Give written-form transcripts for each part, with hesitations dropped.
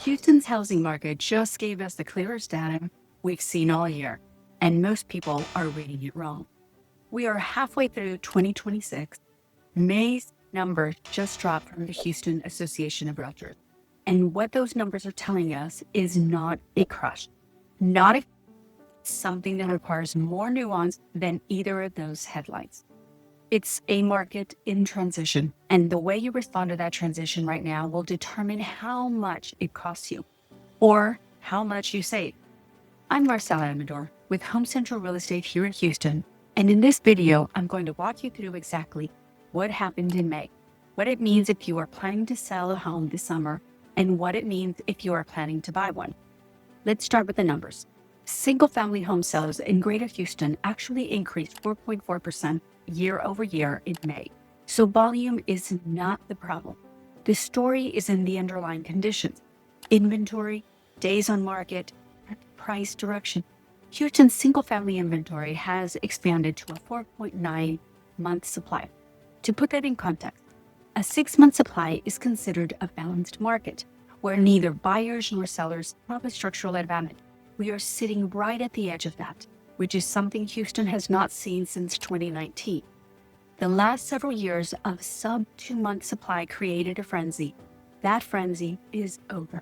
Houston's housing market just gave us the clearest data we've seen all year, and most people are reading it wrong. We are halfway through 2026. May's numbers just dropped from the Houston Association of Realtors. And what those numbers are telling us is not a crush, not a something that requires more nuance than either of those headlines. It's a market in transition, and the way you respond to that transition right now will determine how much it costs you or how much you save. I'm Marcela Amador with Home Central Real Estate here in Houston, and in this video, I'm going to walk you through exactly what happened in May, what it means if you are planning to sell a home this summer, and what it means if you are planning to buy one. Let's start with the numbers. Single-family home sales in Greater Houston actually increased 4.4% year over year in May. So volume is not the problem. The story is in the underlying conditions: inventory, days on market, and price direction. Houston's single-family inventory has expanded to a 4.9-month supply. To put that in context, a 6-month supply is considered a balanced market, where neither buyers nor sellers have a structural advantage. We are sitting right at the edge of that, which is something Houston has not seen since 2019. The last several years of sub-2-month supply created a frenzy. That frenzy is over.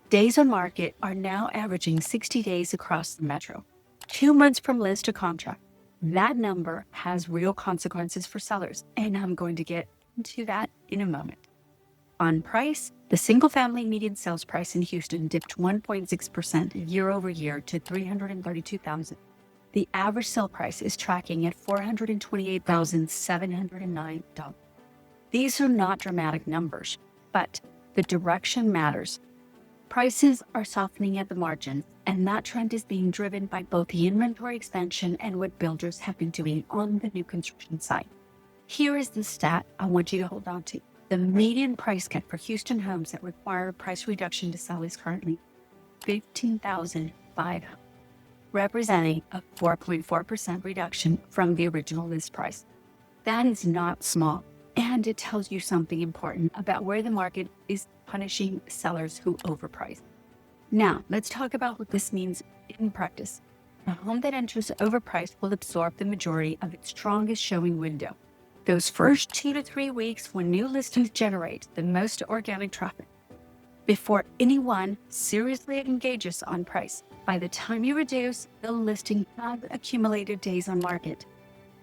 Days on market are now averaging 60 days across the metro, 2 months from list to contract. That number has real consequences for sellers, and I'm going to get into that in a moment. On price, the single-family median sales price in Houston dipped 1.6% year over year to $332,000. The average sale price is tracking at $428,709. These are not dramatic numbers, but the direction matters. Prices are softening at the margin, and that trend is being driven by both the inventory expansion and what builders have been doing on the new construction side. Here is the stat I want you to hold on to. The median price cut for Houston homes that require a price reduction to sell is currently $15,500, representing a 4.4% reduction from the original list price. That is not small, and it tells you something important about where the market is punishing sellers who overprice. Now, let's talk about what this means in practice. A home that enters overpriced will absorb the majority of its strongest showing window, those first 2 to 3 weeks when new listings generate the most organic traffic. Before anyone seriously engages on price, by the time you reduce, the listing has accumulated days on market.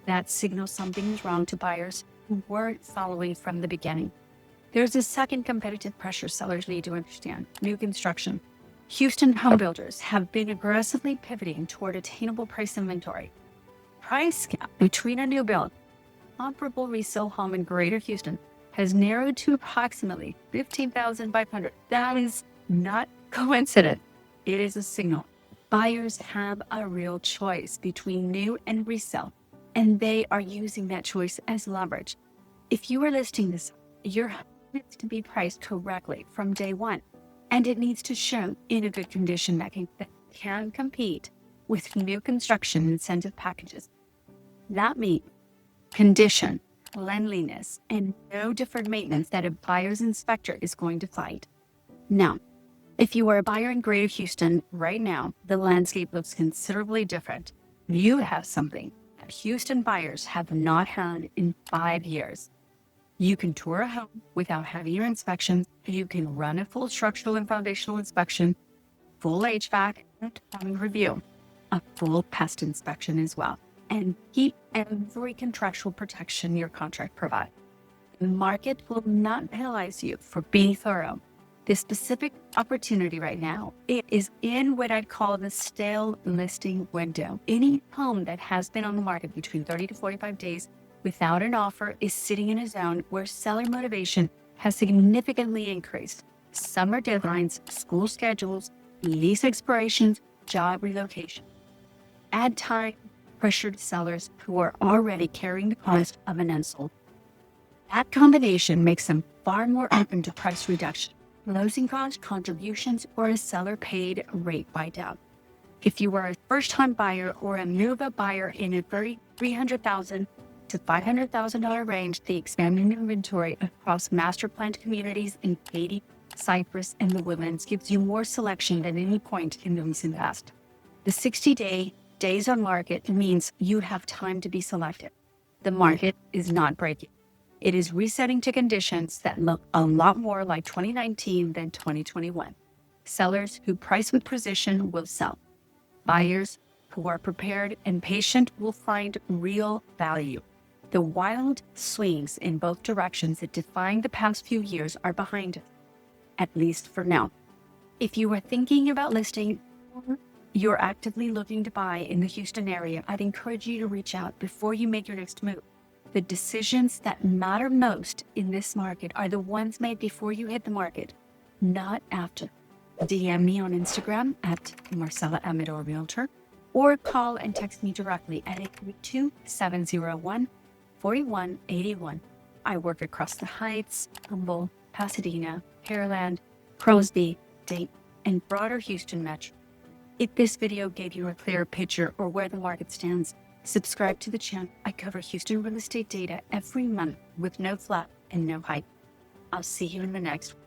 That signals something is wrong to buyers who weren't following from the beginning. There's a second competitive pressure sellers need to understand: new construction. Houston home builders have been aggressively pivoting toward attainable price inventory. Price gap between a new build comparable resale home in Greater Houston has narrowed to approximately $15,500. That is not coincidence. It is a signal. Buyers have a real choice between new and resale, and they are using that choice as leverage. If you are listing this, your home needs to be priced correctly from day one, and it needs to show in a good condition that can compete with new construction incentive packages. That means condition, cleanliness, and no deferred maintenance that a buyer's inspector is going to fight. Now, if you are a buyer in Greater Houston right now, the landscape looks considerably different. You have something that Houston buyers have not had in 5 years. You can tour a home without having your inspections. You can run a full structural and foundational inspection, full HVAC and plumbing review, a full pest inspection as well, and keep every contractual protection your contract provides. The market will not penalize you for being thorough. This specific opportunity right now, it is in what I'd call the stale listing window. Any home that has been on the market between 30 to 45 days without an offer is sitting in a zone where seller motivation has significantly increased. Summer deadlines, school schedules, lease expirations, job relocation. Add time, pressured sellers who are already carrying the cost of an unsold. That combination makes them far more open to price reduction, closing cost contributions, or a seller paid rate buy-down. If you are a first-time buyer or a move-up buyer in a $300,000 to $500,000 range, the expanding inventory across master planned communities and 80 Cypress, and the Woodlands gives you more selection than any point in the recent past. The 60-day days on market means you have time to be selective. The market is not breaking. It is resetting to conditions that look a lot more like 2019 than 2021. Sellers who price with precision will sell. Buyers who are prepared and patient will find real value. The wild swings in both directions that defined the past few years are behind us, at least for now. If you are thinking about listing or you're actively looking to buy in the Houston area, I'd encourage you to reach out before you make your next move. The decisions that matter most in this market are the ones made before you hit the market, not after. DM me on Instagram at Marcela Amador Realtor, or call and text me directly at 832-701-4181. I work across the Heights, Humboldt, Pasadena, Pearland, Crosby, Dayton, and broader Houston metro. If this video gave you a clear picture or where the market stands, subscribe to the channel. I cover Houston real estate data every month with no fluff and no hype. I'll see you in the next one.